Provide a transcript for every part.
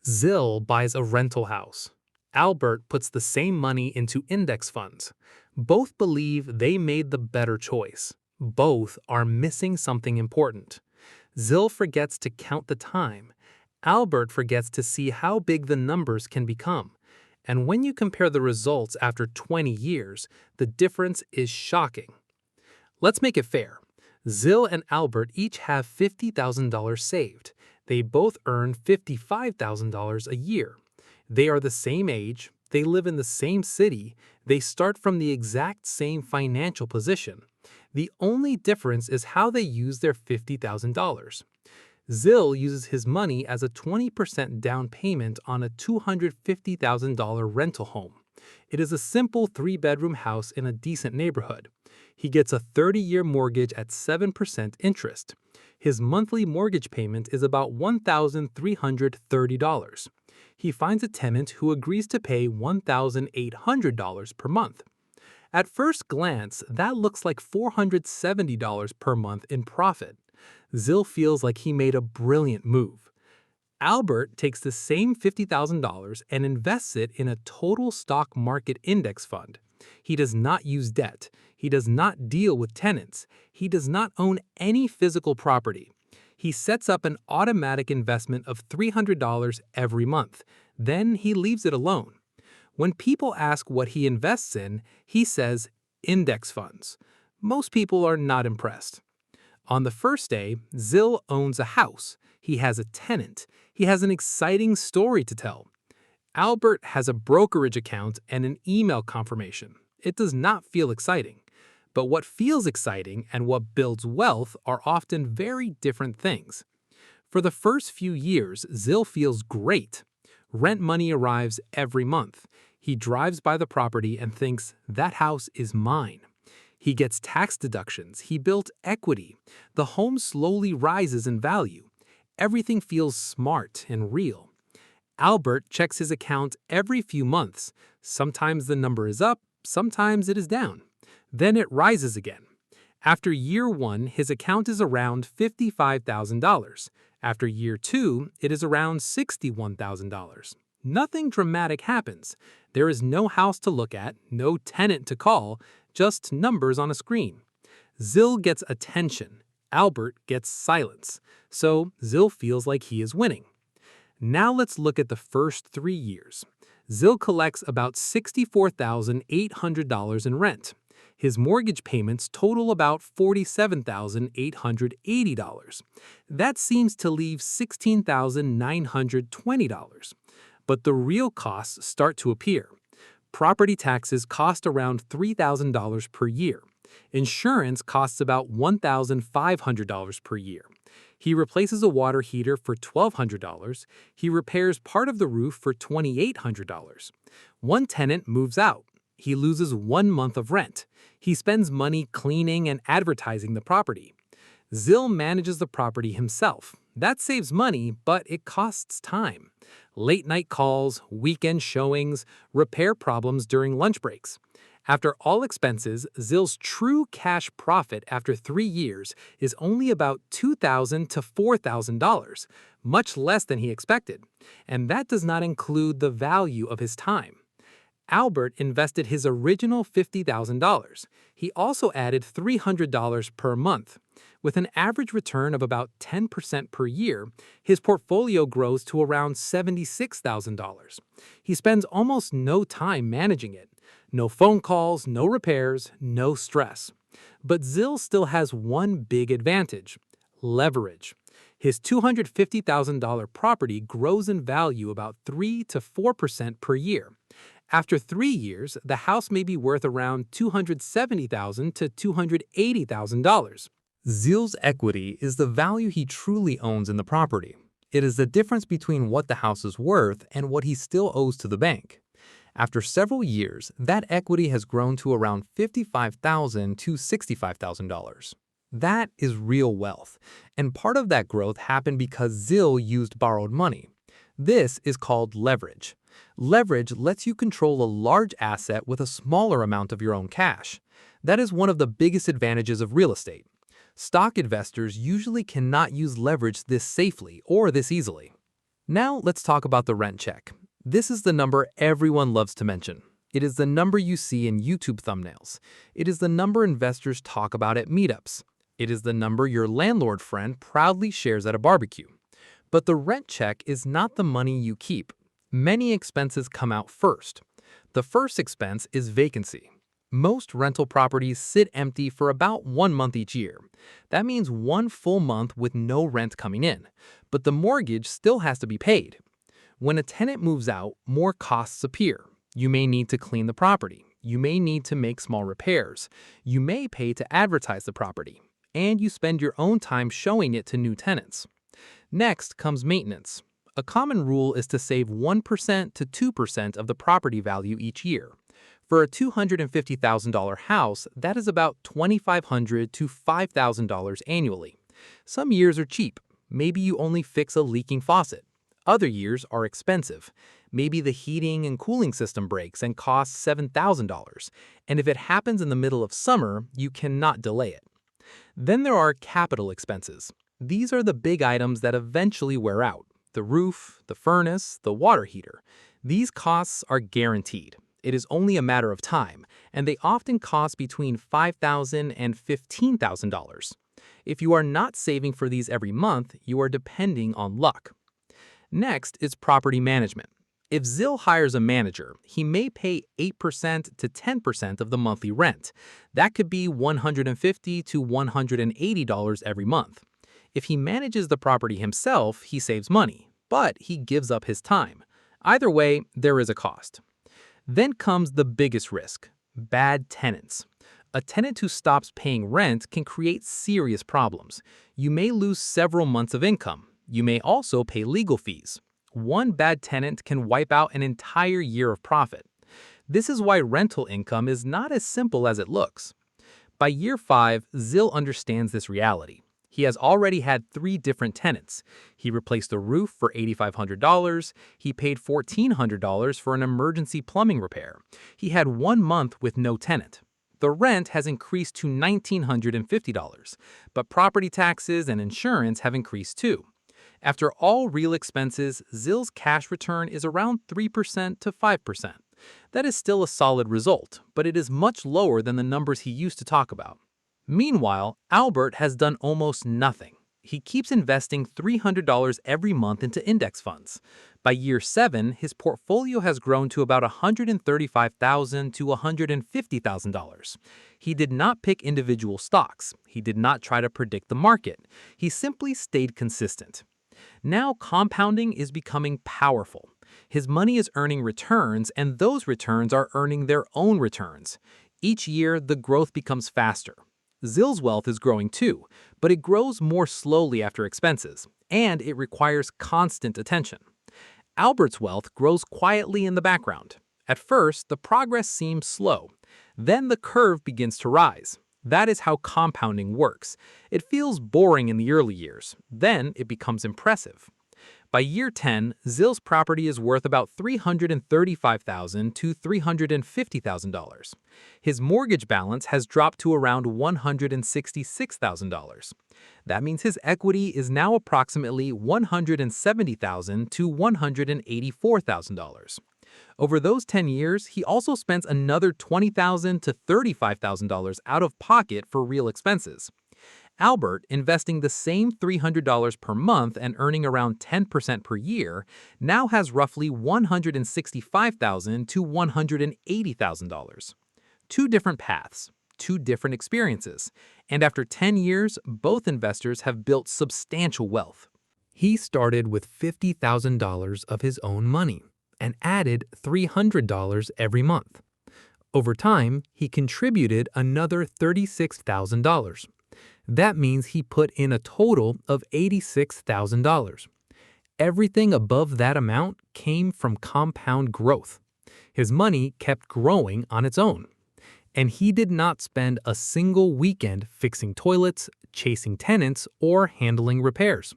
Zille buys a rental house. Albert puts the same money into index funds. Both believe they made the better choice. Both are missing something important. Zille forgets to count the time. Albert forgets to see how big the numbers can become. And when you compare the results after 20 years, the difference is shocking. Let's make it fair. Zille and Albert each have $50,000 saved. They both earn $55,000 a year. They are the same age, they live in the same city, they start from the exact same financial position. The only difference is how they use their $50,000. Zille uses his money as a 20% down payment on a $250,000 rental home. It is a simple 3-bedroom house in a decent neighborhood. He gets a 30-year mortgage at 7% interest. His monthly mortgage payment is about $1,330. He finds a tenant who agrees to pay $1,800 per month. At first glance, that looks like $470 per month in profit. Zille feels like he made a brilliant move. Albert takes the same $50,000 and invests it in a total stock market index fund. He does not use debt. He does not deal with tenants. He does not own any physical property. He sets up an automatic investment of $300 every month. Then he leaves it alone. When people ask what he invests in, he says index funds. Most people are not impressed. On the first day, Zille owns a house. He has a tenant. He has an exciting story to tell. Albert has a brokerage account and an email confirmation. It does not feel exciting. But what feels exciting and what builds wealth are often very different things. For the first few years, Zille feels great. Rent money arrives every month. He drives by the property and thinks, that house is mine. He gets tax deductions. He built equity. The home slowly rises in value. Everything feels smart and real. Albert checks his account every few months. Sometimes the number is up, sometimes it is down. Then it rises again. After year 1, his account is around $55,000. After year 2, it is around $61,000. Nothing dramatic happens. There is no house to look at, no tenant to call, just numbers on a screen. Zille gets attention. Albert gets silence. So Zille feels like he is winning. Now let's look at the first 3 years. Zille collects about $64,800 in rent. His mortgage payments total about $47,880. That seems to leave $16,920. But the real costs start to appear. Property taxes cost around $3,000 per year. Insurance costs about $1,500 per year. He replaces a water heater for $1,200. He repairs part of the roof for $2,800. One tenant moves out. He loses 1 month of rent. He spends money cleaning and advertising the property. Zille manages the property himself. That saves money, but it costs time. Late-night calls, weekend showings, repair problems during lunch breaks. After all expenses, Zille's true cash profit after 3 years is only about $2,000 to $4,000, much less than he expected. And that does not include the value of his time. Albert invested his original $50,000. He also added $300 per month. With an average return of about 10% per year, his portfolio grows to around $76,000. He spends almost no time managing it. No phone calls, no repairs, no stress. But Zille still has one big advantage: leverage. His $250,000 property grows in value about 3 to 4% per year. After 3 years, the house may be worth around $270,000 to $280,000. Zille's equity is the value he truly owns in the property. It is the difference between what the house is worth and what he still owes to the bank. After several years, that equity has grown to around $55,000 to $65,000. That is real wealth, and part of that growth happened because Zille used borrowed money. This is called leverage. Leverage lets you control a large asset with a smaller amount of your own cash. That is one of the biggest advantages of real estate. Stock investors usually cannot use leverage this safely or this easily. Now let's talk about the rent check. This is the number everyone loves to mention. It is the number you see in YouTube thumbnails. It is the number investors talk about at meetups. It is the number your landlord friend proudly shares at a barbecue. But the rent check is not the money you keep. Many expenses come out first. The first expense is vacancy. Most rental properties sit empty for about 1 month each year. That means one full month with no rent coming in, but the mortgage still has to be paid. When a tenant moves out, more costs appear. You may need to clean the property. You may need to make small repairs. You may pay to advertise the property. And you spend your own time showing it to new tenants. Next comes maintenance. A common rule is to save 1% to 2% of the property value each year. For a $250,000 house, that is about $2,500 to $5,000 annually. Some years are cheap. Maybe you only fix a leaking faucet. Other years are expensive. Maybe the heating and cooling system breaks and costs $7,000. And if it happens in the middle of summer, you cannot delay it. Then there are capital expenses. These are the big items that eventually wear out. The roof, the furnace, the water heater. These costs are guaranteed. It is only a matter of time, and they often cost between $5,000 and $15,000. If you are not saving for these every month, you are depending on luck. Next is property management. If Zille hires a manager, he may pay 8% to 10% of the monthly rent. That could be $150 to $180 every month. If he manages the property himself, he saves money, but he gives up his time. Either way, there is a cost. Then comes the biggest risk: bad tenants. A tenant who stops paying rent can create serious problems. You may lose several months of income. You may also pay legal fees. One bad tenant can wipe out an entire year of profit. This is why rental income is not as simple as it looks. By year 5, Zille understands this reality. He has already had 3 different tenants. He replaced the roof for $8,500. He paid $1,400 for an emergency plumbing repair. He had 1 month with no tenant. The rent has increased to $1,950, but property taxes and insurance have increased too. After all real expenses, Zille's cash return is around 3% to 5%. That is still a solid result, but it is much lower than the numbers he used to talk about. Meanwhile, Albert has done almost nothing. He keeps investing $300 every month into index funds. By year 7, his portfolio has grown to about $135,000 to $150,000. He did not pick individual stocks. He did not try to predict the market. He simply stayed consistent. Now compounding is becoming powerful. His money is earning returns, and those returns are earning their own returns. Each year, the growth becomes faster. Zille's wealth is growing too, but it grows more slowly after expenses, and it requires constant attention. Albert's wealth grows quietly in the background. At first, the progress seems slow. Then the curve begins to rise. That is how compounding works. It feels boring in the early years. Then it becomes impressive. By year 10, Zille's property is worth about $335,000 to $350,000. His mortgage balance has dropped to around $166,000. That means his equity is now approximately $170,000 to $184,000. Over those 10 years, he also spends another $20,000 to $35,000 out of pocket for real expenses. Albert, investing the same $300 per month and earning around 10% per year, now has roughly $165,000 to $180,000. 2 different paths, 2 different experiences, and after 10 years, both investors have built substantial wealth. He started with $50,000 of his own money and added $300 every month. Over time, he contributed another $36,000. That means he put in a total of $86,000. Everything above that amount came from compound growth. His money kept growing on its own. And he did not spend a single weekend fixing toilets, chasing tenants, or handling repairs.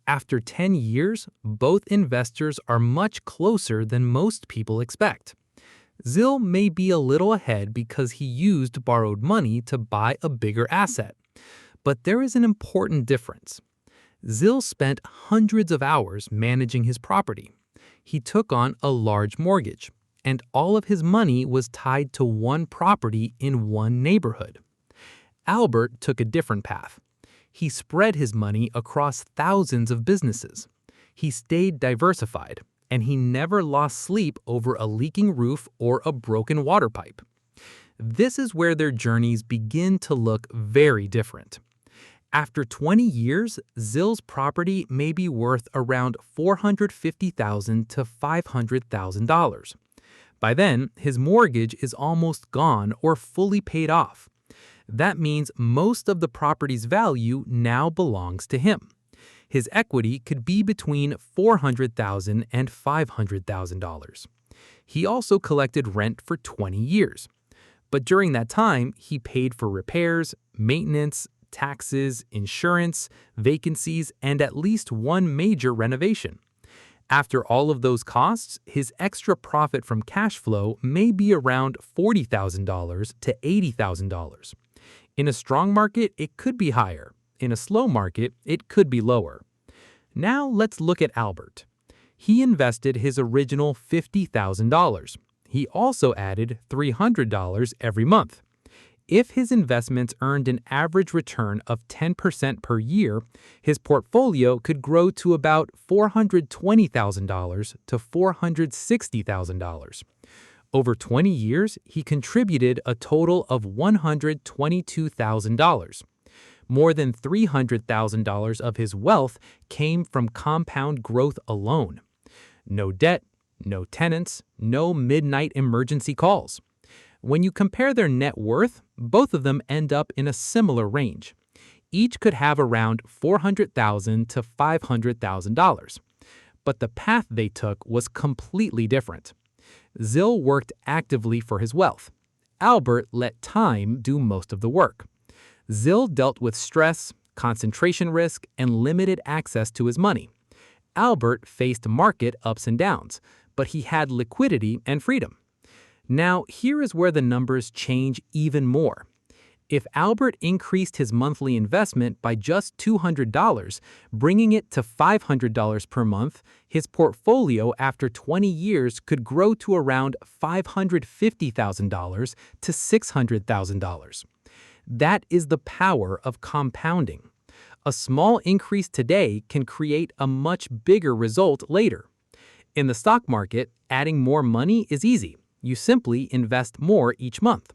After 10 years, both investors are much closer than most people expect. Zille may be a little ahead because he used borrowed money to buy a bigger asset. But there is an important difference. Zille spent hundreds of hours managing his property. He took on a large mortgage, and all of his money was tied to one property in one neighborhood. Albert took a different path. He spread his money across thousands of businesses. He stayed diversified, and he never lost sleep over a leaking roof or a broken water pipe. This is where their journeys begin to look very different. After 20 years, Zille's property may be worth around $450,000 to $500,000. By then, his mortgage is almost gone or fully paid off. That means most of the property's value now belongs to him. His equity could be between $400,000 and $500,000. He also collected rent for 20 years. But during that time, he paid for repairs, maintenance, taxes, insurance, vacancies, and at least one major renovation. After all of those costs, his extra profit from cash flow may be around $40,000 to $80,000. In a strong market, it could be higher. In a slow market, it could be lower. Now let's look at Albert. He invested his original $50,000. He also added $300 every month. If his investments earned an average return of 10% per year, his portfolio could grow to about $420,000 to $460,000. Over 20 years, he contributed a total of $122,000. More than $300,000 of his wealth came from compound growth alone. No debt, no tenants, no midnight emergency calls. When you compare their net worth, both of them end up in a similar range. Each could have around $400,000 to $500,000. But the path they took was completely different. Zille worked actively for his wealth. Albert let time do most of the work. Zille dealt with stress, concentration risk, and limited access to his money. Albert faced market ups and downs, but he had liquidity and freedom. Now, here is where the numbers change even more. If Albert increased his monthly investment by just $200, bringing it to $500 per month, his portfolio after 20 years could grow to around $550,000 to $600,000. That is the power of compounding. A small increase today can create a much bigger result later. In the stock market, adding more money is easy. You simply invest more each month.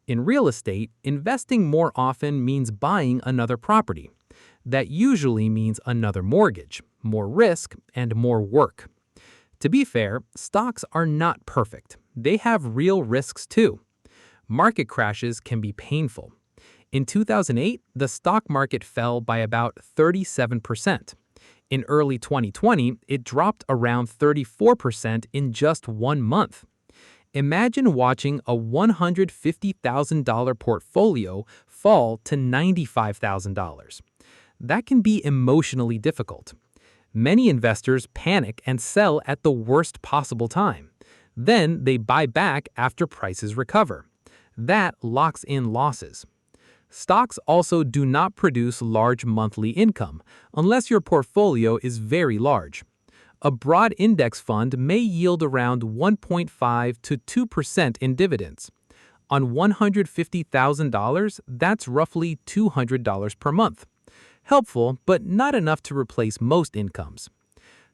In real estate, investing more often means buying another property. That usually means another mortgage, more risk, and more work. To be fair, stocks are not perfect. They have real risks too. Market crashes can be painful. In 2008, the stock market fell by about 37%. In early 2020, it dropped around 34% in just 1 month. Imagine watching a $150,000 portfolio fall to $95,000. That can be emotionally difficult. Many investors panic and sell at the worst possible time. Then they buy back after prices recover. That locks in losses. Stocks also do not produce large monthly income unless your portfolio is very large. A broad index fund may yield around 1.5 to 2% in dividends. On $150,000, that's roughly $200 per month. Helpful, but not enough to replace most incomes.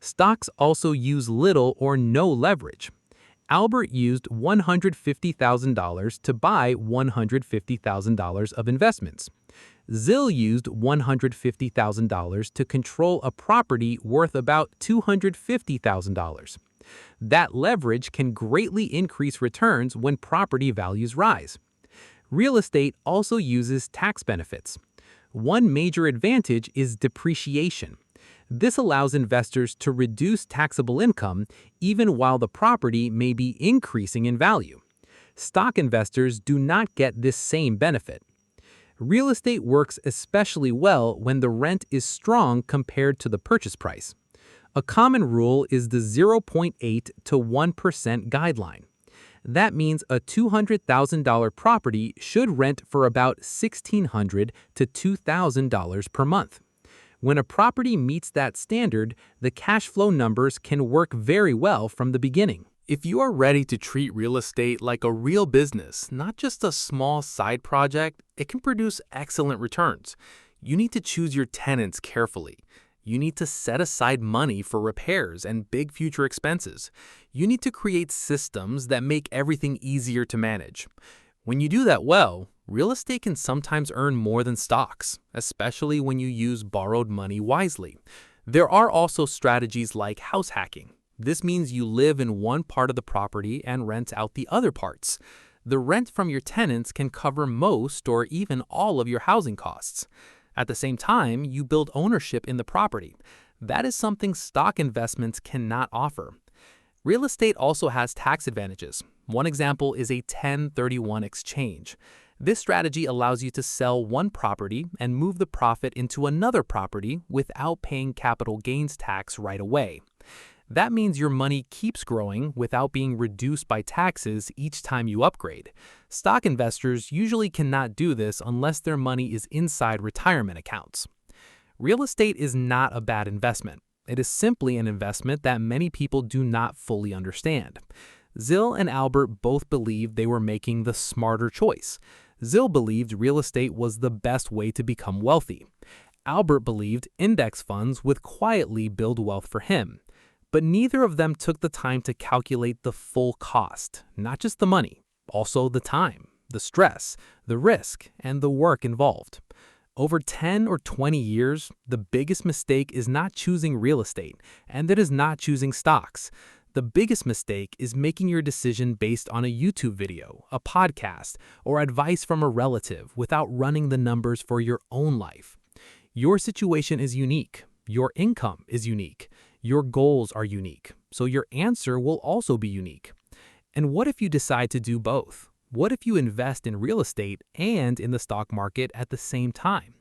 Stocks also use little or no leverage. Albert used $150,000 to buy $150,000 of investments. Zille used $150,000 to control a property worth about $250,000. That leverage can greatly increase returns when property values rise. Real estate also uses tax benefits. One major advantage is depreciation. This allows investors to reduce taxable income even while the property may be increasing in value. Stock investors do not get this same benefit. Real estate works especially well when the rent is strong compared to the purchase price. A common rule is the 0.8 to 1% guideline. That means a $200,000 property should rent for about $1,600 to $2,000 per month. When a property meets that standard, the cash flow numbers can work very well from the beginning. If you are ready to treat real estate like a real business, not just a small side project, it can produce excellent returns. You need to choose your tenants carefully. You need to set aside money for repairs and big future expenses. You need to create systems that make everything easier to manage. When you do that well, real estate can sometimes earn more than stocks, especially when you use borrowed money wisely. There are also strategies like house hacking. This means you live in one part of the property and rent out the other parts. The rent from your tenants can cover most or even all of your housing costs. At the same time, you build ownership in the property. That is something stock investments cannot offer. Real estate also has tax advantages. One example is a 1031 exchange. This strategy allows you to sell one property and move the profit into another property without paying capital gains tax right away. That means your money keeps growing without being reduced by taxes each time you upgrade. Stock investors usually cannot do this unless their money is inside retirement accounts. Real estate is not a bad investment. It is simply an investment that many people do not fully understand. Zille and Albert both believed they were making the smarter choice. Zille believed real estate was the best way to become wealthy. Albert believed index funds would quietly build wealth for him. But neither of them took the time to calculate the full cost, not just the money, also the time, the stress, the risk, and the work involved. Over 10 or 20 years, the biggest mistake is not choosing real estate, and it is not choosing stocks. The biggest mistake is making your decision based on a YouTube video, a podcast, or advice from a relative without running the numbers for your own life. Your situation is unique. Your income is unique. Your goals are unique, so your answer will also be unique. And what if you decide to do both? What if you invest in real estate and in the stock market at the same time?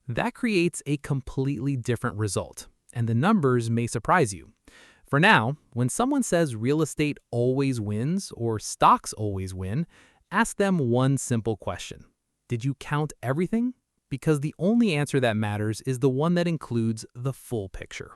That creates a completely different result, and the numbers may surprise you. For now, when someone says real estate always wins or stocks always win, ask them one simple question. Did you count everything? Because the only answer that matters is the one that includes the full picture.